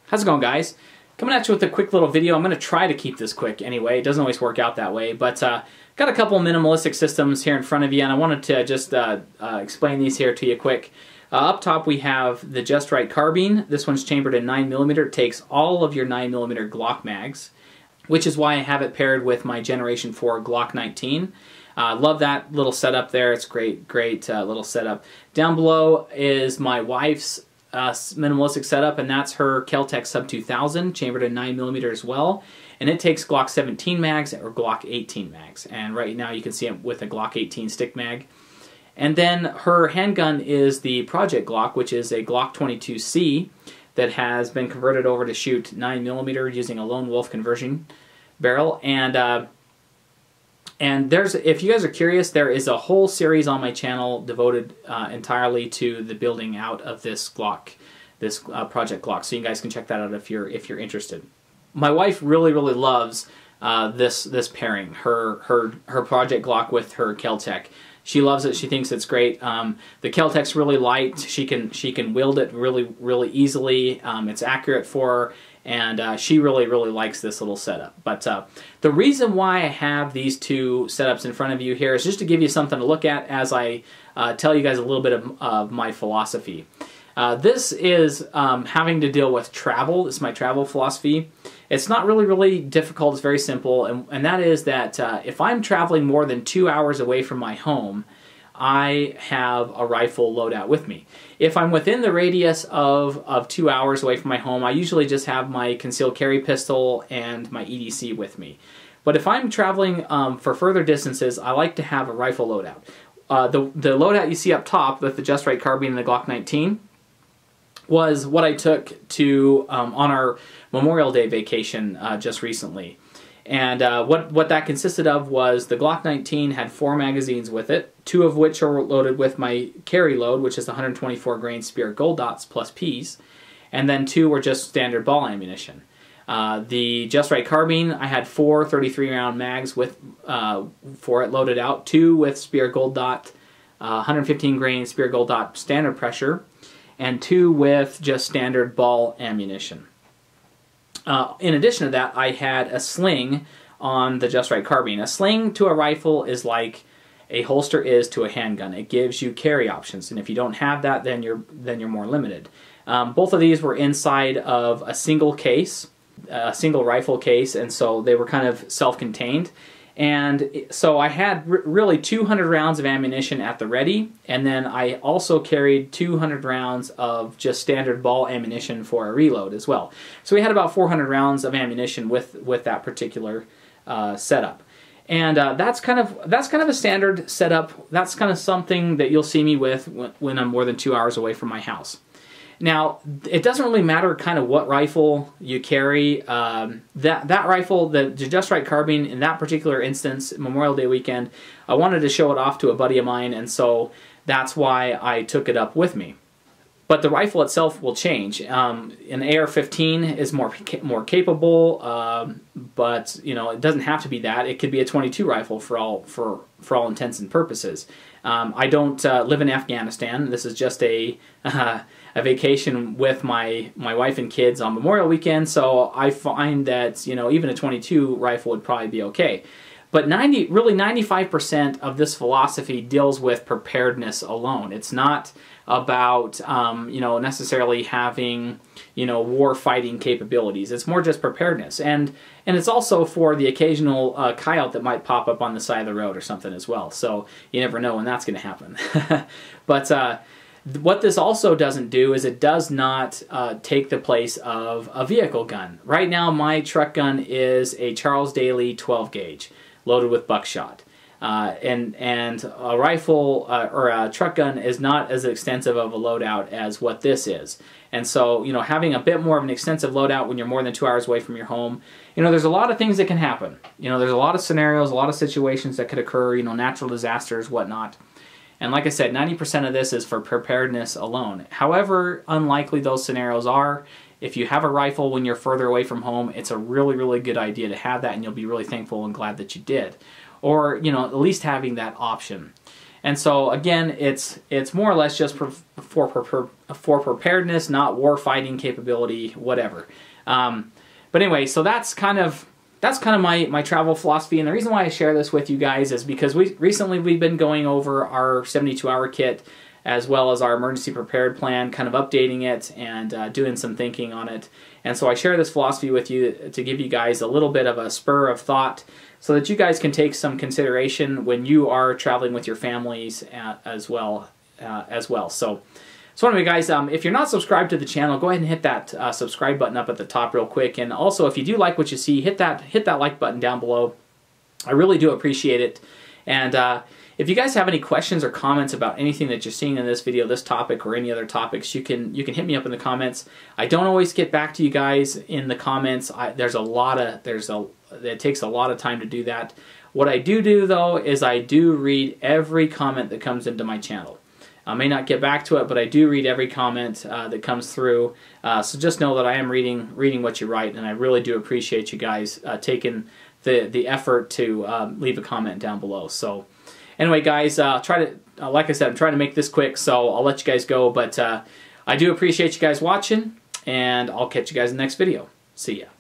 How's it going, guys? Coming at you with a quick little video. I'm going to try to keep this quick anyway. It doesn't always work out that way, but got a couple minimalistic systems here in front of you, and I wanted to just explain these here to you quick. Up top we have the Just Right carbine. This one's chambered in 9mm. It takes all of your 9mm Glock mags, which is why I have it paired with my Generation 4 Glock 19. Love that little setup there. It's great little setup. Down below is my wife's minimalistic setup, and that's her Kel-Tec Sub 2000, chambered in 9mm as well. And it takes Glock 17 mags or Glock 18 mags. And right now you can see it with a Glock 18 stick mag. And then her handgun is the Project Glock, which is a Glock 22C that has been converted over to shoot 9mm using a Lone Wolf conversion barrel. And there's, if you guys are curious, there is a whole series on my channel devoted entirely to the building out of this Glock, this Project Glock. So you guys can check that out if you're interested. My wife really loves this pairing, her Project Glock with her Kel-Tec. She loves it. She thinks it's great. The Kel-Tec's really light. She can wield it really easily. It's accurate for her. And she really likes this little setup. But the reason why I have these two setups in front of you here is just to give you something to look at as I tell you guys a little bit of my philosophy. This is having to deal with travel. This is my travel philosophy. It's not really difficult. It's very simple. And that is that if I'm traveling more than 2 hours away from my home, I have a rifle loadout with me. If I'm within the radius of 2 hours away from my home, I usually just have my concealed carry pistol and my EDC with me. But if I'm traveling for further distances, I like to have a rifle loadout. The loadout you see up top with the Just Right carbine and the Glock 19 was what I took to on our Memorial Day vacation just recently. And what that consisted of was the Glock 19 had 4 magazines with it, 2 of which are loaded with my carry load, which is the 124 grain Spirit Gold Dots plus Ps, and then 2 were just standard ball ammunition. The Just Right carbine, I had 4 33 round mags with for it loaded out, 2 with Spirit Gold Dot, 115 grain Spirit Gold Dot standard pressure, and 2 with just standard ball ammunition. In addition to that, I had a sling on the Just Right carbine. A sling to a rifle is like a holster is to a handgun. It gives you carry options, and if you don't have that, then you're more limited. Both of these were inside of a single case, a single rifle case, and so they were kind of self-contained. And so I had really 200 rounds of ammunition at the ready, and then I also carried 200 rounds of just standard ball ammunition for a reload as well. So we had about 400 rounds of ammunition with that particular setup. And that's kind of a standard setup. That's kind of something that you'll see me with when I'm more than 2 hours away from my house. Now, it doesn't really matter kind of what rifle you carry. That rifle, the Just Right carbine, in that particular instance, Memorial Day weekend, I wanted to show it off to a buddy of mine, and so that's why I took it up with me. But the rifle itself will change. An AR-15 is more capable, but you know, it doesn't have to be that. It could be a .22 rifle for all intents and purposes. I don't live in Afghanistan. This is just a vacation with my wife and kids on Memorial Weekend, so I find that, you know, even a .22 rifle would probably be okay. But really 95% of this philosophy deals with preparedness alone. It's not about you know, necessarily having, you know, war fighting capabilities. It's more just preparedness, and it's also for the occasional coyote that might pop up on the side of the road or something as well. So you never know when that's going to happen. But what this also doesn't do is it does not take the place of a vehicle gun. Right now my truck gun is a Charles Daly 12 gauge loaded with buckshot. And a rifle or a truck gun is not as extensive of a loadout as what this is. And so, you know, having a bit more of an extensive loadout when you're more than 2 hours away from your home, you know, there's a lot of things that can happen. You know, there's a lot of scenarios, a lot of situations that could occur, you know, natural disasters, whatnot. And like I said, 90% of this is for preparedness alone. However unlikely those scenarios are, if you have a rifle when you're further away from home, it's a really good idea to have that, and you'll be really thankful and glad that you did. Or, you know, at least having that option. And so again, it's more or less just for preparedness, not war fighting capability, whatever. But anyway, so that's kind of my travel philosophy, and the reason why I share this with you guys is because recently we've been going over our 72-hour kit as well as our emergency prepared plan, kind of updating it and doing some thinking on it. And so I share this philosophy with you to give you guys a little bit of a spur of thought so that you guys can take some consideration when you are traveling with your families as well. So anyway, guys, if you're not subscribed to the channel, go ahead and hit that subscribe button up at the top real quick. And also, if you do like what you see, hit that like button down below. I really do appreciate it. And if you guys have any questions or comments about anything that you're seeing in this video, this topic or any other topics, you can hit me up in the comments. I don't always get back to you guys in the comments. It takes a lot of time to do that. What I do though is I do read every comment that comes into my channel. I may not get back to it, but I do read every comment that comes through. So just know that I am reading what you write, and I really do appreciate you guys taking the effort to leave a comment down below. So anyway, guys, like I said, I'm trying to make this quick, so I'll let you guys go. But I do appreciate you guys watching, and I'll catch you guys in the next video. See ya.